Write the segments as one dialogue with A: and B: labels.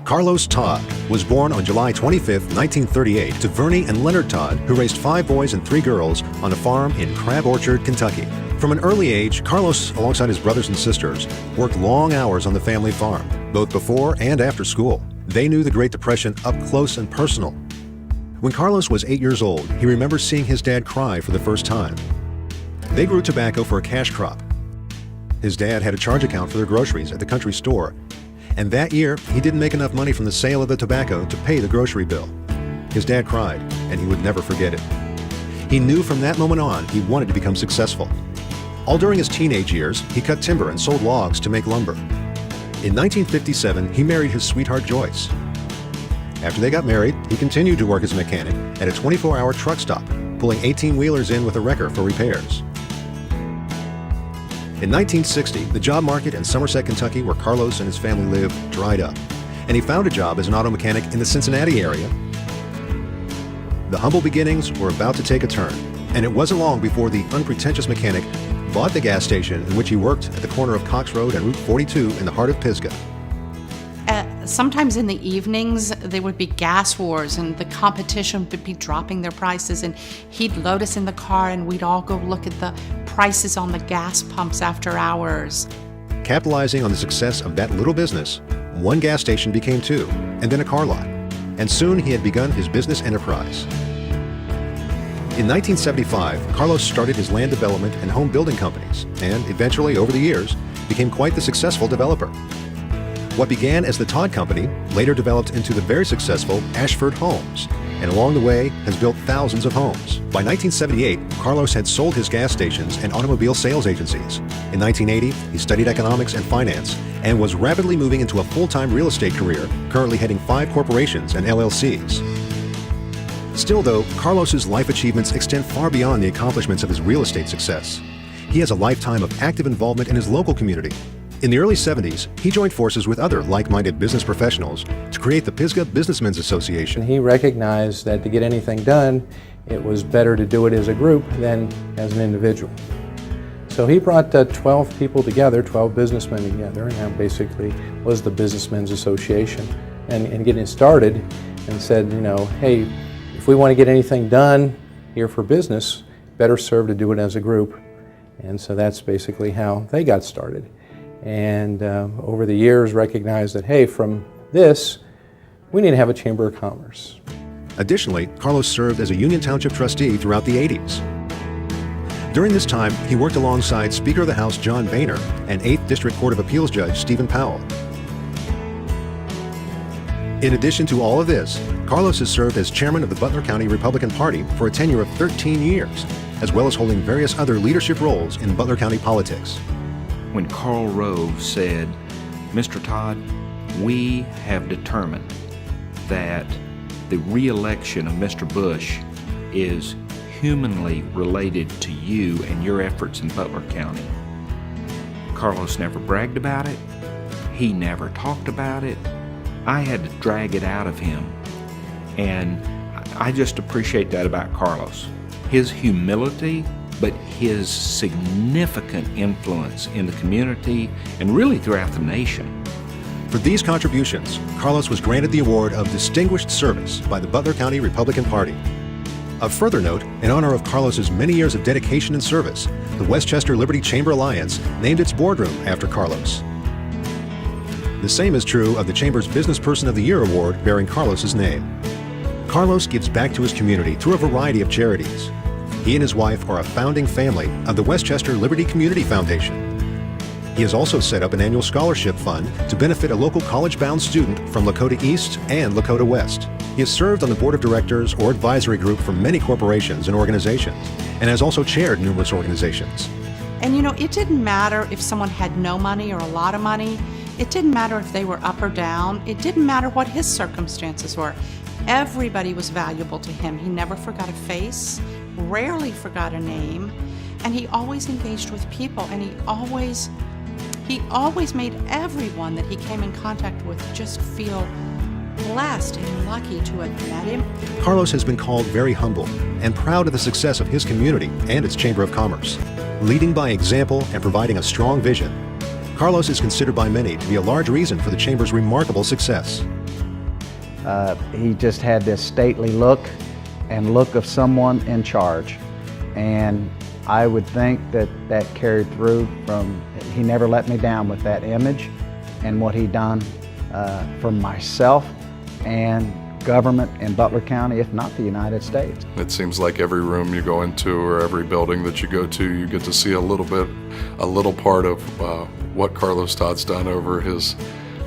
A: Carlos Todd was born on July 25, 1938, to Vernie and Leonard Todd, who raised 5 boys and 3 girls on a farm in Crab Orchard, Kentucky. From an early age, Carlos, alongside his brothers and sisters, worked long hours on the family farm, both before and after school. They knew the Great Depression up close and personal. When Carlos was 8 years old, he remembers seeing his dad cry for the first time. They grew tobacco for a cash crop. His dad had a charge account for their groceries at the country store, and that year, he didn't make enough money from the sale of the tobacco to pay the grocery bill. His dad cried, and he would never forget it. He knew from that moment on he wanted to become successful. All during his teenage years, he cut timber and sold logs to make lumber. In 1957, he married his sweetheart Joyce. After they got married, he continued to work as a mechanic at a 24-hour truck stop, pulling 18-wheelers in with a wrecker for repairs. In 1960, the job market in Somerset, Kentucky, where Carlos and his family lived, dried up, and he found a job as an auto mechanic in the Cincinnati area. The humble beginnings were about to take a turn, and it wasn't long before the unpretentious mechanic bought the gas station in which he worked at the corner of Cox Road and Route 42 in the heart of Pisgah.
B: Sometimes in the evenings, there would be gas wars, and the competition would be dropping their prices, and he'd load us in the car, and we'd all go look at the prices on the gas pumps after hours.
A: Capitalizing on the success of that little business, one gas station became 2, and then a car lot, and soon he had begun his business enterprise. In 1975, Carlos started his land development and home building companies, and eventually, over the years, became quite the successful developer. What began as the Todd Company later developed into the very successful Ashford Homes, and along the way has built thousands of homes. By 1978, Carlos had sold his gas stations and automobile sales agencies. In 1980, he studied economics and finance and was rapidly moving into a full-time real estate career, currently heading 5 corporations and LLCs. Still, though, Carlos's life achievements extend far beyond the accomplishments of his real estate success. He has a lifetime of active involvement in his local community. In the early 70s, he joined forces with other like-minded business professionals to create the Pisgah Businessmen's Association.
C: He recognized that to get anything done, it was better to do it as a group than as an individual. So he brought 12 people together, 12 businessmen together, and that basically was the Businessmen's Association. And getting started and said, hey, if we want to get anything done here for business, better serve to do it as a group. And so that's basically how they got started. And over the years recognized that, hey, from this, we need to have a Chamber of Commerce.
A: Additionally, Carlos served as a Union Township trustee throughout the 80s. During this time, he worked alongside Speaker of the House John Boehner and 8th District Court of Appeals Judge Stephen Powell. In addition to all of this, Carlos has served as chairman of the Butler County Republican Party for a tenure of 13 years, as well as holding various other leadership roles in Butler County politics.
D: When Karl Rove said, "Mr. Todd, we have determined that the re-election of Mr. Bush is humanly related to you and your efforts in Butler County." Carlos never bragged about it. He never talked about it. I had to drag it out of him. And I just appreciate that about Carlos. His humility, but his significant influence in the community and really throughout the nation.
A: For these contributions, Carlos was granted the award of Distinguished Service by the Butler County Republican Party. Of further note, in honor of Carlos's many years of dedication and service, the Westchester Liberty Chamber Alliance named its boardroom after Carlos. The same is true of the Chamber's Business Person of the Year award bearing Carlos's name. Carlos gives back to his community through a variety of charities. He and his wife are a founding family of the Westchester Liberty Community Foundation. He has also set up an annual scholarship fund to benefit a local college-bound student from Lakota East and Lakota West. He has served on the board of directors or advisory group for many corporations and organizations, and has also chaired numerous organizations.
B: And it didn't matter if someone had no money or a lot of money. It didn't matter if they were up or down. It didn't matter what his circumstances were. Everybody was valuable to him. He never forgot a face, rarely forgot a name, and he always engaged with people, and he always made everyone that he came in contact with just feel blessed and lucky to have met him.
A: Carlos has been called very humble and proud of the success of his community and its Chamber of Commerce. Leading by example and providing a strong vision, Carlos is considered by many to be a large reason for the Chamber's remarkable success.
E: He just had this stately look and look of someone in charge. And I would think that that carried through from, he never let me down with that image and what he done for myself and government in Butler County, if not the United States.
F: It seems like every room you go into or every building that you go to, you get to see a little part of what Carlos Todd's done over his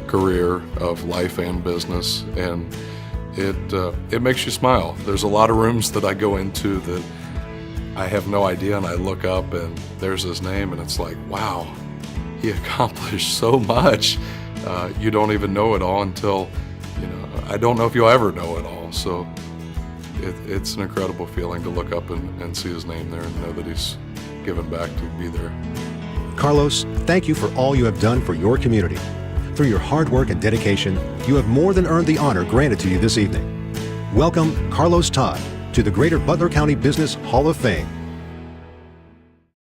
F: career of life and business, and it makes you smile. There's a lot of rooms that I go into that I have no idea, and I look up and there's his name, and it's like, wow, he accomplished so much. You don't even know it all until, I don't know if you'll ever know it all. So it's an incredible feeling to look up and see his name there and know that he's given back to be there.
A: Carlos, thank you for all you have done for your community. Through your hard work and dedication, you have more than earned the honor granted to you this evening. Welcome, Carlos Todd, to the Greater Butler County Business Hall of Fame.